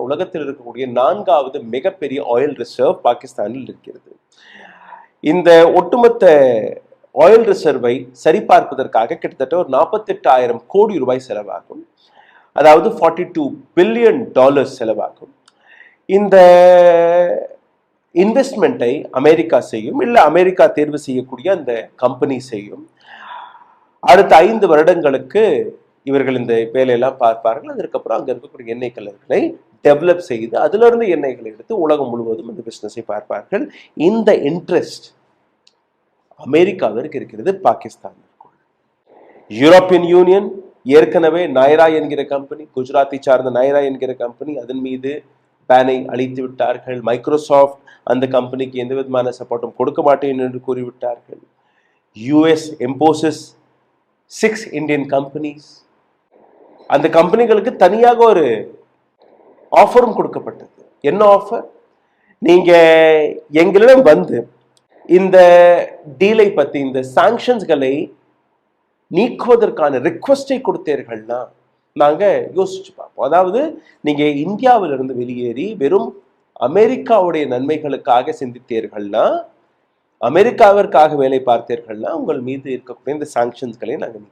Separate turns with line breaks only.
உலகத்தில் இருக்கக்கூடிய 4வது மிகப்பெரிய ஆயில் ரிசர்வ் பாகிஸ்தானில் இருக்கிறது. இந்த ஒட்டுமொத்த ஆயில் ரிசர்வை சரிபார்ப்பதற்காக கிட்டத்தட்ட ஒரு 48,000 கோடி ரூபாய் செலவாகும். அதாவது $42 பில்லியன் செலவாகும். இந்த இன்வெஸ்ட்மெண்ட்டை அமெரிக்கா செய்யும், இல்லை அமெரிக்கா தேர்வு செய்யக்கூடிய அந்த கம்பெனி செய்யும். அடுத்த 5 வருடங்களுக்கு இவர்கள் இந்த வேலையெல்லாம் பார்ப்பார்கள். அதற்கப்புறம் அங்கே இருக்கக்கூடிய எண்ணெய் கலர்களை டெவலப் செய்து அதிலிருந்து எண்ணெய்களை எடுத்து உலகம் முழுவதும் இந்த பிஸ்னஸை பார்ப்பார்கள். இந்த இன்ட்ரெஸ்ட் அமெரிக்காவிற்கு இருக்கிறது பாகிஸ்தானிற்குள். யூரோப்பியன் யூனியன் ஏற்கனவே நைரா என்கிற கம்பெனி, குஜராத்தை சார்ந்த நைரா என்கிற கம்பெனி, அதன் மீது பேனை அளித்து விட்டார்கள். மைக்ரோசாஃப்ட் அந்த கம்பெனிக்கு எந்த விதமான சப்போர்ட்டும் கொடுக்க மாட்டேன் என்று கூறிவிட்டார்கள். யூஎஸ் எம்போசிஸ் 6 இந்தியன் கம்பெனிஸ், அந்த கம்பெனிகளுக்கு தனியாக ஒரு ஆஃபரும் கொடுக்கப்பட்டது. என்ன ஆஃபர்? நீங்க எங்களிடம் வந்து இந்த டீலை பத்தி, இந்த சாங்ஷன்ஸ்களை நீக்குவதற்கான ரிக்வெஸ்டை கொடுத்தீர்கள்னா நாங்க யோசிச்சு பார்ப்போம். அதாவது நீங்க இந்தியாவிலிருந்து வெளியேறி வெறும் அமெரிக்காவுடைய நன்மைகளுக்காக சிந்தித்தீர்கள்னா, அமெரிக்காவிற்காக வேலை பார்த்தீர்கள்னா உங்கள் மீது இருக்கக்கூடிய இந்த சாங்ஷன்ஸ்களை நாங்கள்